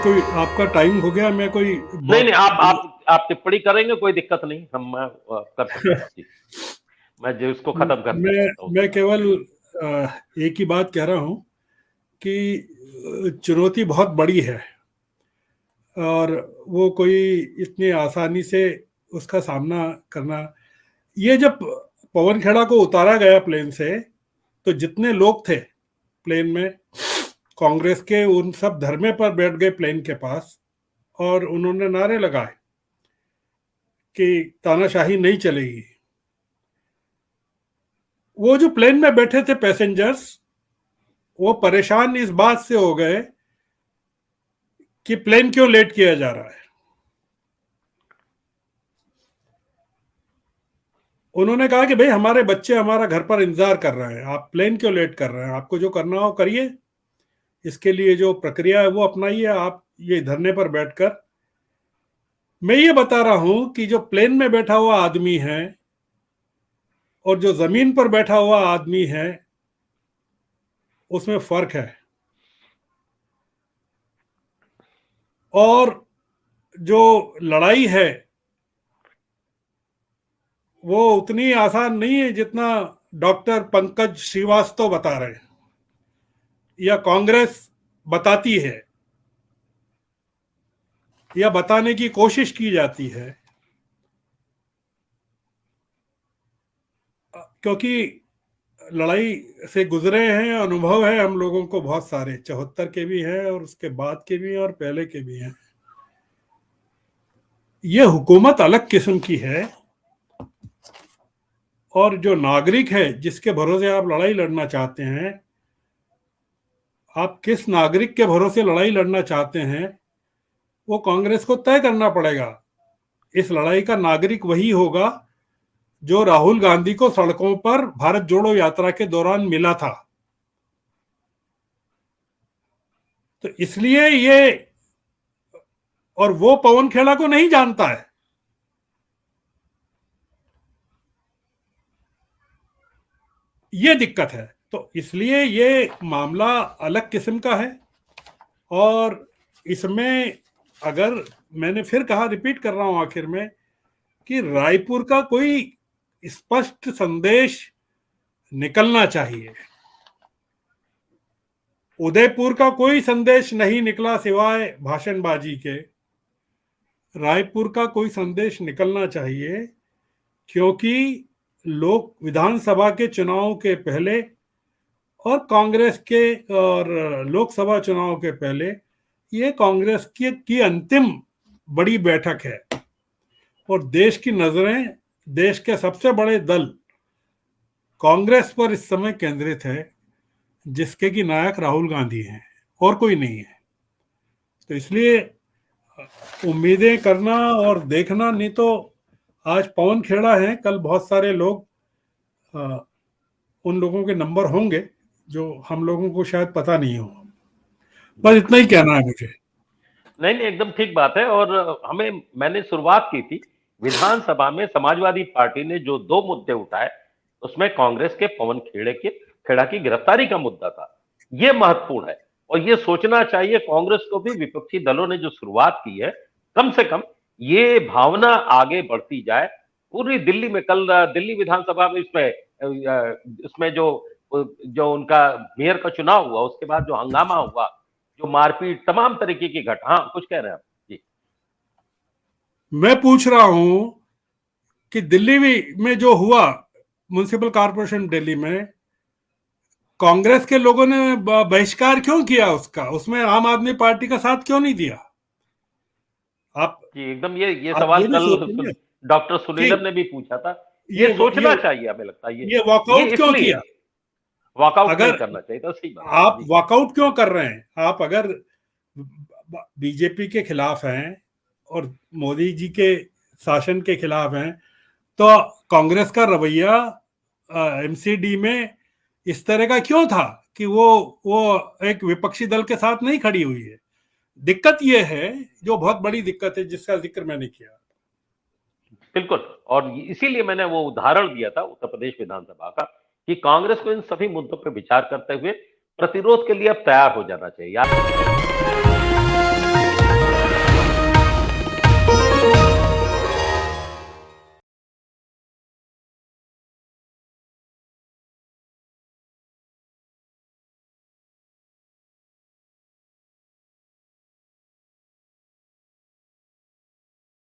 कोई आपका टाइम हो गया, मैं कोई नहीं नहीं, बहुत आप टिप्पणी करेंगे, कोई दिक्कत नहीं, हम कर सकते हैं जी। मैं जो इसको खत्म कर सकता हूँ उसके मैं बाद। केवल एक ही बात कह रहा हूँ कि चुनौती बहुत बड़ी है और वो कोई इतनी आसानी से उसका सामना करना। ये जब पवन खेड़ा को उतारा गया प्लेन से, तो जितने लोग थे प्लेन में कांग्रेस के, उन सब धरने पर बैठ गए प्लेन के पास और उन्होंने नारे लगाए कि तानाशाही नहीं चलेगी। वो जो प्लेन में बैठे थे पैसेंजर्स, वो परेशान इस बात से हो गए कि प्लेन क्यों लेट किया जा रहा है। उन्होंने कहा कि भाई हमारे बच्चे हमारा घर पर इंतजार कर रहे हैं, आप प्लेन क्यों लेट कर रहे हैं, आपको जो करना हो करिए, इसके लिए जो प्रक्रिया है वो अपनाइए, आप ये धरने पर बैठकर। मैं ये बता रहा हूं कि जो प्लेन में बैठा हुआ आदमी है और जो जमीन पर बैठा हुआ आदमी है, उसमें फर्क है। और जो लड़ाई है वो उतनी आसान नहीं है जितना डॉक्टर पंकज श्रीवास्तव बता रहे हैं या कांग्रेस बताती है या बताने की कोशिश की जाती है। क्योंकि लड़ाई से गुजरे हैं, अनुभव है हम लोगों को, बहुत सारे 74 के भी हैं और उसके बाद के भी हैं और पहले के भी हैं। ये हुकूमत अलग किस्म की है और जो नागरिक है जिसके भरोसे आप लड़ाई लड़ना चाहते हैं, आप किस नागरिक के भरोसे लड़ाई लड़ना चाहते हैं, वो कांग्रेस को तय करना पड़ेगा। इस लड़ाई का नागरिक वही होगा जो राहुल गांधी को सड़कों पर भारत जोड़ो यात्रा के दौरान मिला था। तो इसलिए ये, और वो पवन खेड़ा को नहीं जानता है, ये दिक्कत है। तो इसलिए ये मामला अलग किस्म का है और इसमें, अगर मैंने फिर कहा, रिपीट कर रहा हूं आखिर में, कि रायपुर का कोई स्पष्ट संदेश निकलना चाहिए। उदयपुर का कोई संदेश नहीं निकला सिवाय भाषणबाजी के। रायपुर का कोई संदेश निकलना चाहिए, क्योंकि लोक विधानसभा के चुनाव के पहले और कांग्रेस के और लोकसभा चुनाव के पहले ये कांग्रेस की अंतिम बड़ी बैठक है और देश की नजरें, देश के सबसे बड़े दल कांग्रेस पर इस समय केंद्रित है, जिसके की नायक राहुल गांधी हैं और कोई नहीं है। तो इसलिए उम्मीदें करना और देखना, नहीं तो आज पवन खेड़ा है, कल बहुत सारे लोग, उन लोगों के नंबर होंगे जो हम लोगों को शायद पता नहीं हो। बस इतना ही कहना है मुझे। नहीं नहीं, एकदम ठीक बात है। और मैंने शुरुआत की थी, विधानसभा में समाजवादी पार्टी ने जो 2 मुद्दे उठाए, उसमें कांग्रेस के पवन खेड़ा की गिरफ्तारी का मुद्दा था। ये महत्वपूर्ण है और ये सोचना चाहिए कांग्रेस को भी, विपक्षी दलों ने जो शुरुआत की है, कम से कम ये भावना आगे बढ़ती जाए। पूरी दिल्ली में कल दिल्ली विधानसभा में इसमें जो जो उनका मेयर का चुनाव हुआ, उसके बाद जो हंगामा हुआ, जो मारपीट, तमाम तरीके की घटना। हाँ, कुछ कह रहे हैं आप जी? मैं पूछ रहा हूं कि दिल्ली में जो हुआ, म्युनिसिपल कॉर्पोरेशन दिल्ली में, कांग्रेस के लोगों ने बहिष्कार क्यों किया उसका, उसमें आम आदमी पार्टी का साथ क्यों नहीं दिया? आप जी, एकदम ये आप सवाल ये भी कल सोचिए डॉक्टर कि सुनीलम ने भी पूछा था। ये ये सोचना चाहिए, हमें लगता है ये ये वॉकआउट क्यों इसलिए किया? वॉकआउट नहीं अगर करना चाहिए था, सही बात है आप जी। वॉकआउट क्यों कर रहे हैं, आप अगर बीजेपी के खिलाफ हैं और मोदी जी के शासन के खिलाफ हैं, तो कांग्रेस का रवैया एमसीडी में इस तरह का क्यों था कि वो एक विपक्षी दल के साथ नहीं खड़ी हुई है? दिक्कत ये है, जो बहुत बड़ी दिक्कत है जिसका जिक्र मैंने किया। बिल्कुल। और इसीलिए मैंने वो उदाहरण दिया था उत्तर प्रदेश विधानसभा का, कि कांग्रेस को इन सभी मुद्दों पर विचार करते हुए प्रतिरोध के लिए अब तैयार हो जाना चाहिए।